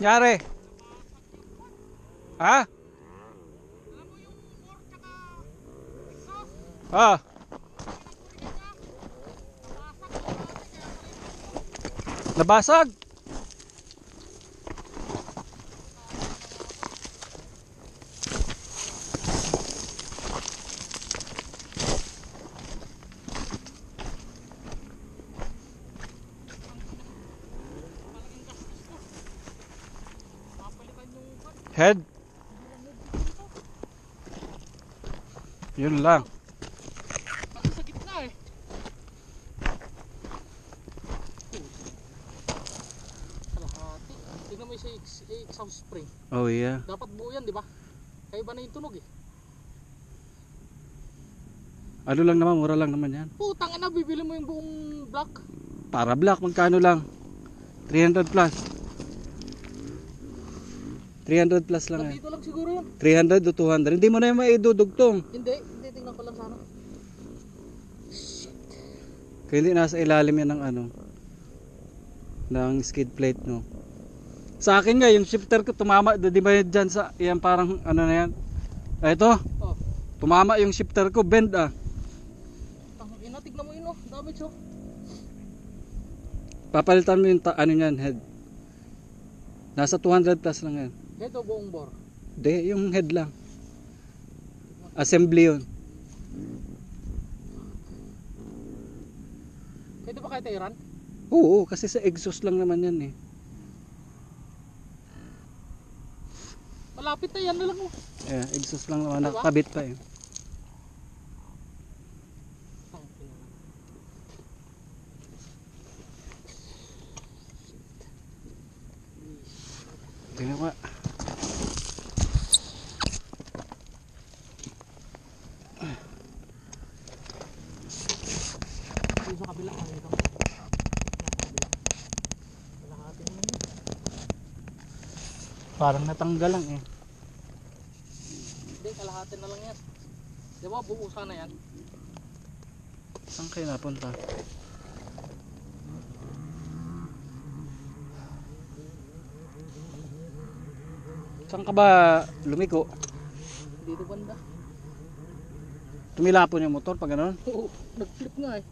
Nyari? Ha? Ah. Nabasag. Head. Yun lang. Kasi sa gitna eh. Kalahati. Tingnan mo yung exhaust spring. Oh yeah. Dapat buo yan, di ba? Kaya iba na yung tunog eh. Ano lang naman, mura lang naman yan. Putang ina, bibili mo yung buong block. Para black, magkano lang? 300 plus. 300 plus lang eh. Dito lang siguro yun. 300 o 200. Hindi mo na yung maidudugtong. Hindi, tingnan ko lang sana. Kaya hindi nasa ilalim yan ng ano, ng skid plate, no. Sa akin nga yung shifter ko tumama, di ba dyan sa yan, parang ano na yan. Ito, Oh. tumama yung shifter ko, bend ah. Ina, tignan mo yun oh. Damage oh. Papalitan mo yung ano yan, head. Nasa 200 plus lang yan. Head o buong bore? Hindi, yung head lang. Assembly yun. Pwede ba kahit iran? Oo, kasi sa exhaust lang naman yan eh. Malapit na yan na lang oh. Yeah, exhaust lang naman, Diba? nakakabit pa eh. Tingnan ko. Dito sa kabila ano ito? Kalahati na yun. Parang natanggal lang eh. Hindi, kalahati na lang yan. Di ba, buo sana yan. Saan kayo napunta? Saan ka ba lumiko? Dito banda. Tumilapon yung motor pag gano'n? Oo, nag-flip nga eh.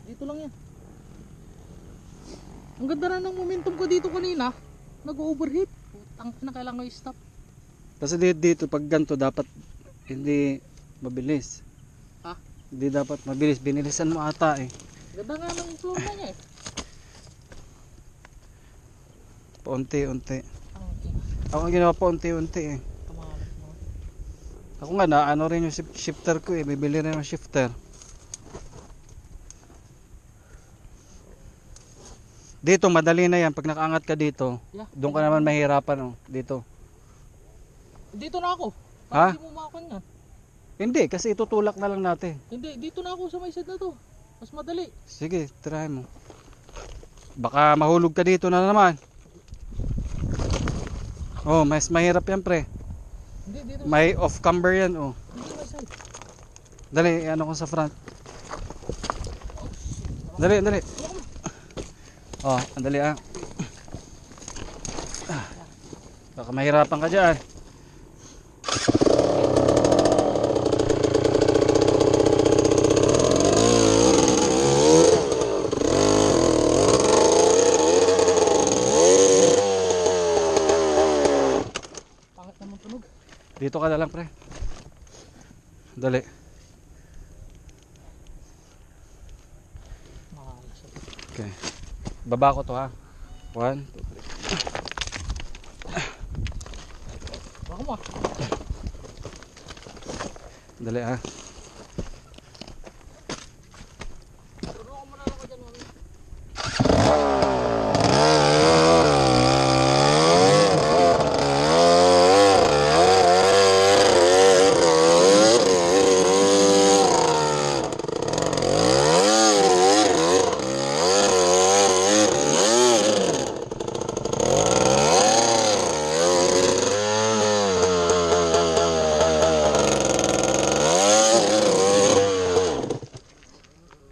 Dito lang yan. Ang ganda na ng momentum ko dito kanina. Nag-overheat. Ang na kailangan ko i-stop. Kasi dito pag ganito dapat hindi mabilis. Ha? Hindi dapat mabilis. Binilisan mo ata eh. Ganda nga ng flow na niya eh. Paunti-unti. Okay. Ako ang ginawa paunti-unti eh. Kamalat mo. Ako nga na ano rin yung shifter ko eh. Bibili rin yung shifter. Dito madali na yan. Pag nakaangat ka dito, Yeah. doon ka naman mahirapan oh. Dito. Dito na ako. Ha? Hindi mo makakon yan. Hindi, kasi itutulak na lang natin. Hindi, dito na ako sa may side na to. Mas madali. Sige, try mo. Baka mahulog ka dito na naman. Oh, mas mahirap yan pre. Hindi, dito. May off camber yan oh. Dito may side. Dali, ano ko sa front. Dali, dali. Oh, andali ah. Baka mahirapan ka dyan. Pangit naman tunog. Dito ka na lang pre. Dali. Makalas siya. Okay. Baba ko to ha. 1, 2, 3. Baka mo ah. Dali ha. Turuan ko muna lang ako dyan. Mami.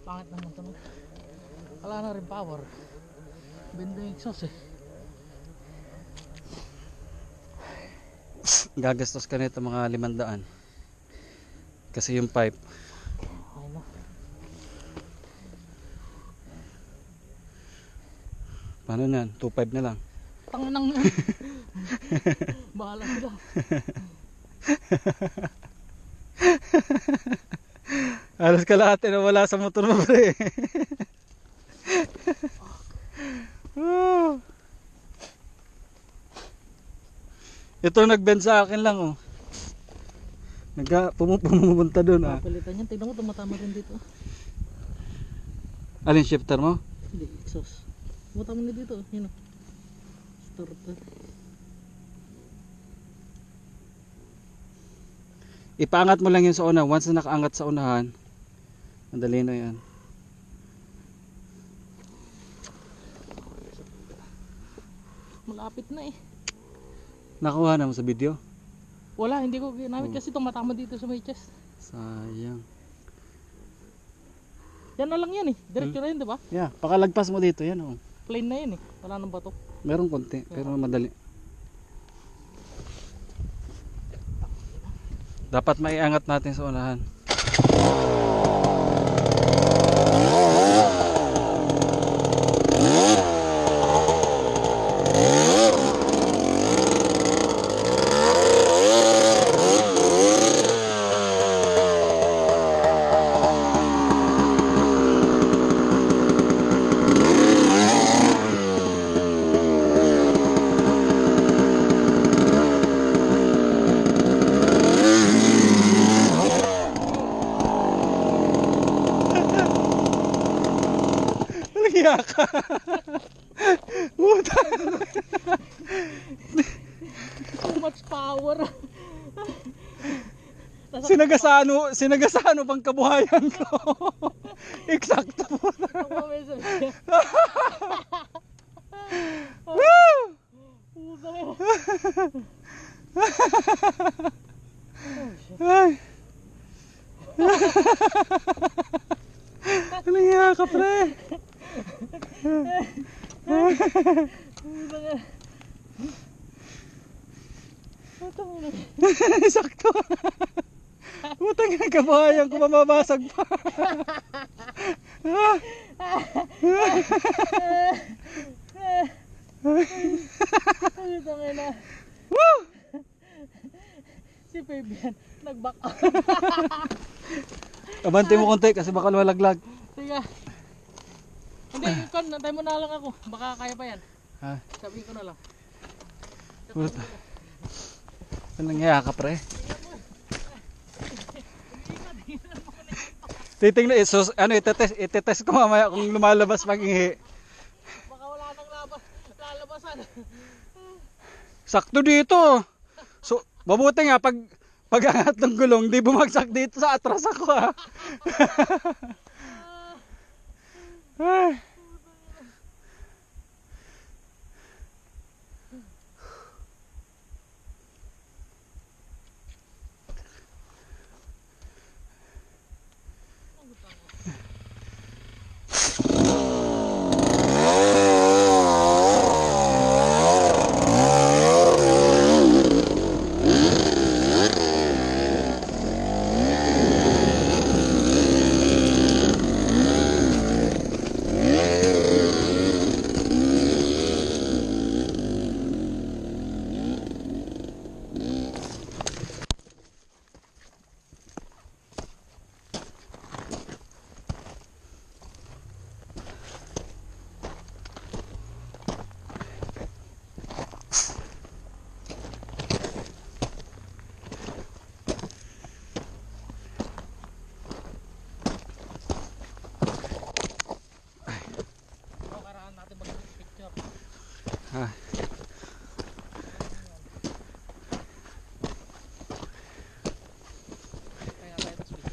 Pangit naman tunog. Wala na rin power. Benda yung exhaust eh. gagastos ka nito mga 500. Kasi yung pipe. Ay na. Paano yan? 2.5 na lang. Tangan ng bahala sila. Alas kalahati na wala sa motor mo pre. Ito nag-bend sa akin lang oh. Pumupunta doon ah. Papalitan yan. Tignan mo tumatama rin dito. Alin shifter mo? Hindi, exhaust. Tumatama na dito. Yun o. Starter. Ipaangat mo lang yun sa una. Once na nakaangat sa unahan, madali na yan. Malapit na eh. Nakuha na mo sa video? Wala, hindi ko ginamit kasi tumatama dito sa may chest. Sayang. Yan na lang yan eh. Diretso na yun, di ba? Yeah, pakalagpas mo dito yan oh. Plain na yun eh. Wala nang bato. Meron konti, pero madali. Dapat maiangat natin sa unahan. Nagya ka. Puta. Too much power. Sinagasano pang kabuhayan ko. Eksakto po. Ako may sabi. Woo! Puta mo. Ay. Nagya ka pre. Puta mo. Sakto. Putang ina kabahayan ko mamabasag pa. Puta mo na. Woo! Si Fabian nag-back out. Abante mo konti kasi baka malaglag. Tiga. Hindi, kon, nantay mo na lang ako. Baka kaya pa yan. Ha? Sabihin ko na lang. Puta. Ano nangyaya ka pre? Titingnan itetest ko mamaya kung lumalabas pag-ihi. Baka wala nang lalabasan. Sakto dito. So, mabuti nga pag-angat ng gulong, di bumagsak dito sa atras ako ha. Ay. Ha. Kaya tayo tas video.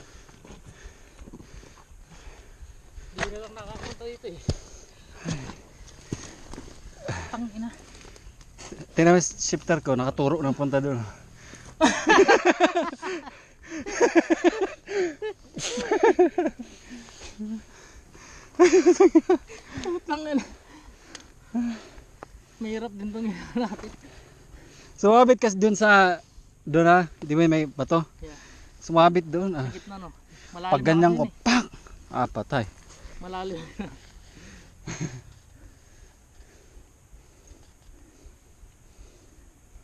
Hindi na lang nakakunta dito eh. Tangina. Tingnan mo yung shifter ko, nakaturo ng punta doon. Tangina. Mahirap din itong natin. Sumabit kasi dun sa Doon na, di ba may bato? Yeah. Sumabit doon. Ah. Sa gitna no. Malalim Pag ganyan na ko, kasi yun pak! Ah, patay. eh. Malalim.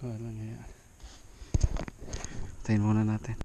Wala nga yan. Tayin muna natin.